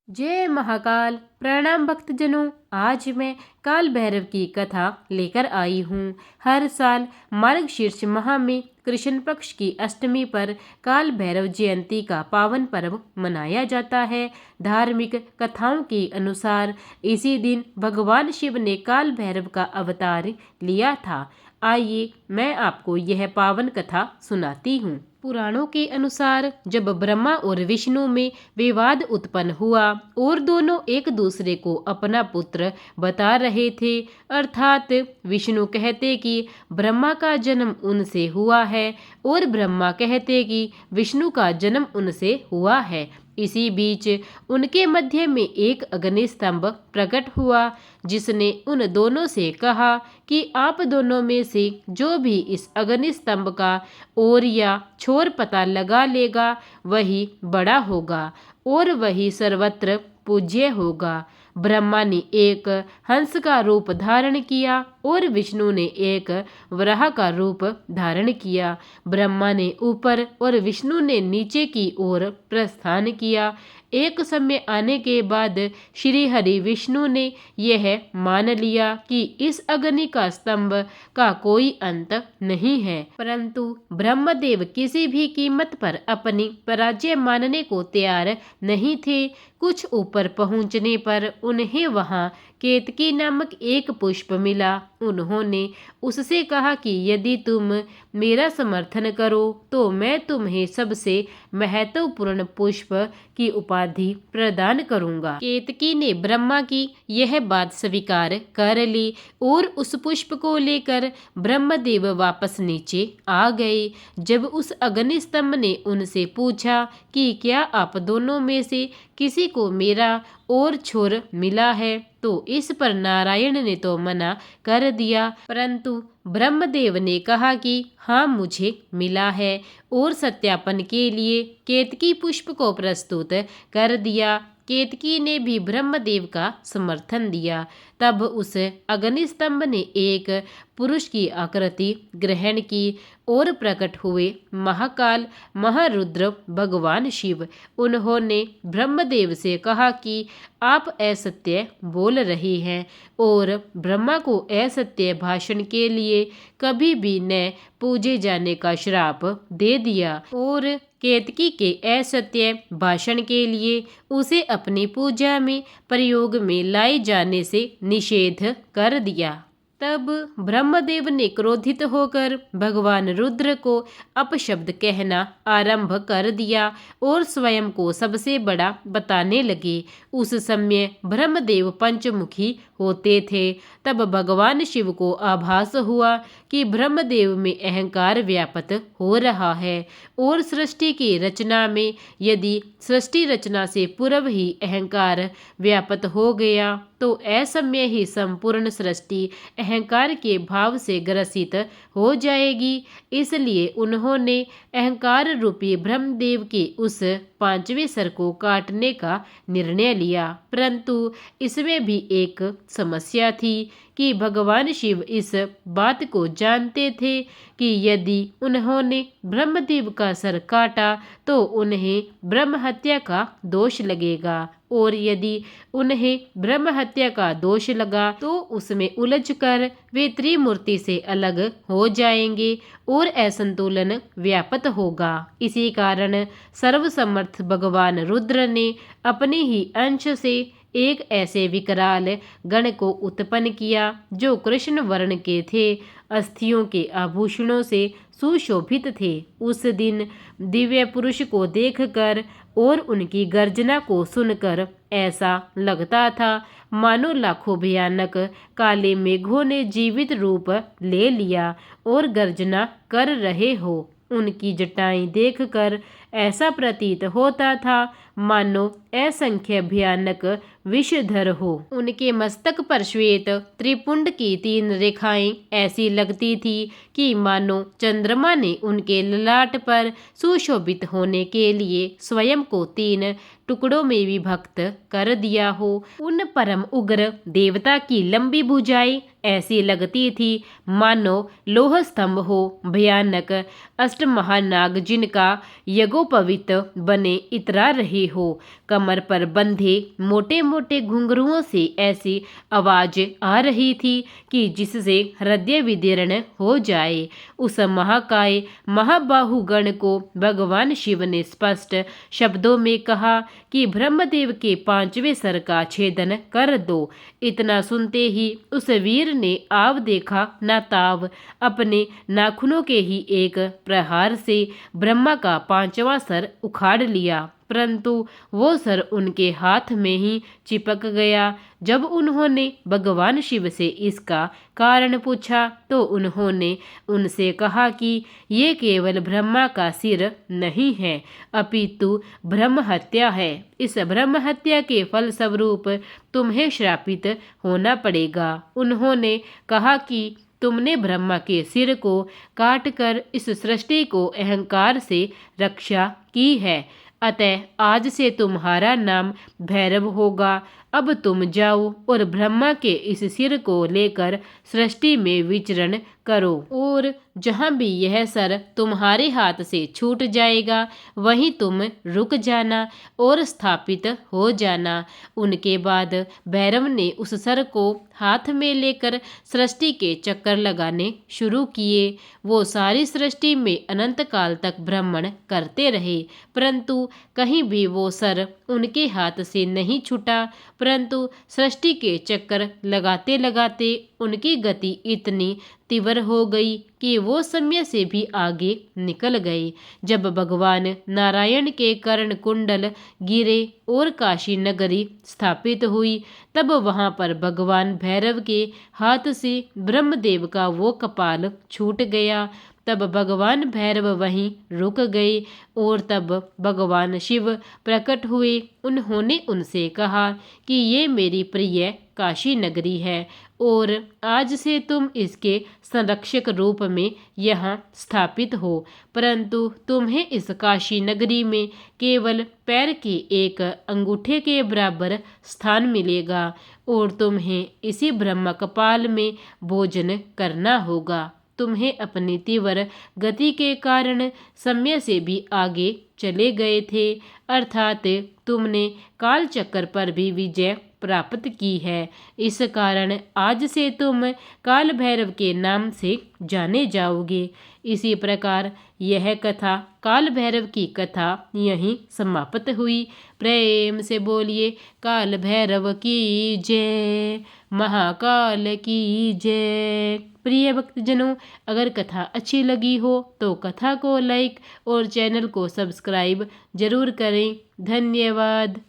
जय महाकाल। प्रणाम भक्तजनों। आज मैं काल भैरव की कथा लेकर आई हूँ। हर साल मार्गशीर्ष माह में कृष्ण पक्ष की अष्टमी पर काल भैरव जयंती का पावन पर्व मनाया जाता है। धार्मिक कथाओं के अनुसार इसी दिन भगवान शिव ने काल भैरव का अवतार लिया था। आइए मैं आपको यह पावन कथा सुनाती हूँ। पुराणों के अनुसार जब ब्रह्मा और विष्णु में विवाद उत्पन्न हुआ और दोनों एक दूसरे को अपना पुत्र बता रहे थे, अर्थात विष्णु कहते कि ब्रह्मा का जन्म उनसे हुआ है और ब्रह्मा कहते कि विष्णु का जन्म उनसे हुआ है। इसी बीच उनके मध्य में एक अग्नि स्तंभ प्रकट हुआ, जिसने उन दोनों से कहा कि आप दोनों में से जो भी इस अग्नि स्तंभ का ओर या छोर पता लगा लेगा वही बड़ा होगा और वही सर्वत्र पूज्य होगा। ब्रह्मा ने एक हंस का रूप धारण किया और विष्णु ने एक वराह का रूप धारण किया। ब्रह्मा ने ऊपर और विष्णु ने नीचे की ओर प्रस्थान किया। एक समय आने के बाद श्री हरि विष्णु ने यह मान लिया कि इस अग्नि का स्तंभ का कोई अंत नहीं है, परंतु ब्रह्मदेव किसी भी कीमत पर अपनी पराजय मानने को तैयार नहीं थे। कुछ ऊपर पहुंचने पर उन्हें वहां केतकी नामक एक पुष्प मिला। उन्होंने उससे कहा कि यदि तुम मेरा समर्थन करो तो मैं तुम्हें सबसे महत्वपूर्ण पुष्प की उपाधि प्रदान करूंगा। केतकी ने ब्रह्मा की यह बात स्वीकार कर ली और उस पुष्प को लेकर ब्रह्मदेव वापस नीचे आ गए। जब उस अग्नि स्तंभ ने उनसे पूछा कि क्या आप दोनों में से किसी को मेरा और छोर मिला है, तो इस पर नारायण ने तो मना कर दिया, परंतु ब्रह्मदेव ने कहा कि हाँ मुझे मिला है और सत्यापन के लिए केतकी पुष्प को प्रस्तुत कर दिया। केतकी ने भी ब्रह्मदेव का समर्थन दिया। तब उस अग्नि स्तंभ ने एक पुरुष की आकृति ग्रहण की और प्रकट हुए महाकाल महारुद्र भगवान शिव। उन्होंने ब्रह्मदेव से कहा कि आप असत्य बोल रहे हैं और ब्रह्मा को असत्य भाषण के लिए कभी भी न पूजे जाने का श्राप दे दिया और केतकी के असत्य भाषण के लिए उसे अपनी पूजा में प्रयोग में लाए जाने से निषेध कर दिया। तब ब्रह्मदेव ने क्रोधित होकर भगवान रुद्र को अपशब्द कहना आरंभ कर दिया और स्वयं को सबसे बड़ा बताने लगे। उस समय ब्रह्मदेव पंचमुखी होते थे। तब भगवान शिव को आभास हुआ कि ब्रह्मदेव में अहंकार व्याप्त हो रहा है और सृष्टि की रचना में यदि सृष्टि रचना से पूर्व ही अहंकार व्याप्त हो गया तो असमय ही संपूर्ण सृष्टि अहंकार के भाव से ग्रसित हो जाएगी। इसलिए उन्होंने अहंकार रूपी ब्रह्मदेव के उस पांचवें सर को काटने का निर्णय लिया, परंतु इसमें भी एक समस्या थी कि भगवान शिव इस बात को जानते थे कि यदि उन्होंने ब्रह्मदेव का सर काटा तो उन्हें ब्रह्म हत्या का दोष लगेगा और यदि उन्हें ब्रह्म हत्या का दोष लगा तो उसमें उलझकर वे त्रिमूर्ति से अलग हो जाएंगे और असंतुलन व्याप्त होगा। इसी कारण सर्वसमर्थ भगवान रुद्र ने अपने ही अंश से एक ऐसे विकराल गण को उत्पन्न किया जो कृष्ण वर्ण के थे, अस्थियों के आभूषणों से सुशोभित थे। उस दिन दिव्य पुरुष को देखकर और उनकी गर्जना को सुनकर ऐसा लगता था मानो लाखों भयानक काले मेघों ने जीवित रूप ले लिया और गर्जना कर रहे हो। उनकी जटाएं देखकर ऐसा प्रतीत होता था मानो असंख्य भयानक विषधर हो। उनके मस्तक पर श्वेत त्रिपुंड की 3 रेखाएं ऐसी लगती थी कि मानो चंद्रमा ने उनके ललाट पर सुशोभित होने के लिए स्वयं को 3 टुकड़ों में विभक्त कर दिया हो। उन परम उग्र देवता की लंबी भुजाएं ऐसी लगती थी मानो लोह स्तंभ हो। भयानक अष्ट महानाग जिनका यज्ञोपवीत बने इतरा रहे हो। कमर पर बंधे मोटे मोटे घुंघरुओं से ऐसी आवाज आ रही थी कि जिससे हृदय विदीर्ण हो जाए। उस महाकाय महाबाहु गण को भगवान शिव ने स्पष्ट शब्दों में कहा कि ब्रह्मदेव के 5वें सर का छेदन कर दो। इतना सुनते ही उस वीर ने आव देखा न ताव अपने नाखूनों के ही एक प्रहार से ब्रह्मा का 5वां सर उखाड़ लिया, परंतु वो सर उनके हाथ में ही चिपक गया। जब उन्होंने भगवान शिव से इसका कारण पूछा तो उन्होंने उनसे कहा कि ये केवल ब्रह्मा का सिर नहीं है, अपितु ब्रह्म हत्या है। इस ब्रह्म हत्या के फलस्वरूप तुम्हें श्रापित होना पड़ेगा। उन्होंने कहा कि तुमने ब्रह्मा के सिर को काटकर इस सृष्टि को अहंकार से रक्षा की है, अतः आज से तुम्हारा नाम भैरव होगा। अब तुम जाओ और ब्रह्मा के इस सिर को लेकर सृष्टि में विचरण करो, और जहाँ भी यह सर तुम्हारे हाथ से छूट जाएगा वहीं तुम रुक जाना और स्थापित हो जाना। उनके बाद भैरव ने उस सर को हाथ में लेकर सृष्टि के चक्कर लगाने शुरू किए। वो सारी सृष्टि में अनंत काल तक भ्रमण करते रहे, परंतु कहीं भी वो सर उनके हाथ से नहीं छूटा। परंतु सृष्टि के चक्कर लगाते लगाते उनकी गति इतनी तीव्र हो गई कि वो समय से भी आगे निकल गए। जब भगवान नारायण के कर्ण कुंडल गिरे और काशी नगरी स्थापित हुई, तब वहां पर भगवान भैरव के हाथ से ब्रह्मदेव का वो कपाल छूट गया। तब भगवान भैरव वहीं रुक गए और तब भगवान शिव प्रकट हुए। उन्होंने उनसे कहा कि ये मेरी प्रिय काशी नगरी है और आज से तुम इसके संरक्षक रूप में यहाँ स्थापित हो, परंतु तुम्हें इस काशी नगरी में केवल पैर के एक अंगूठे के बराबर स्थान मिलेगा और तुम्हें इसी ब्रह्म कपाल में भोजन करना होगा। तुम्हें अपनी तीव्र गति के कारण समय से भी आगे चले गए थे, अर्थात तुमने काल चक्र पर भी विजय प्राप्त की है। इस कारण आज से तुम काल भैरव के नाम से जाने जाओगे। इसी प्रकार यह कथा काल भैरव की कथा यहीं समाप्त हुई। प्रेम से बोलिए काल भैरव की जय, महाकाल की जय। प्रिय भक्तजनों, अगर कथा अच्छी लगी हो तो कथा को लाइक और चैनल को सब्सक्राइब जरूर करें। धन्यवाद।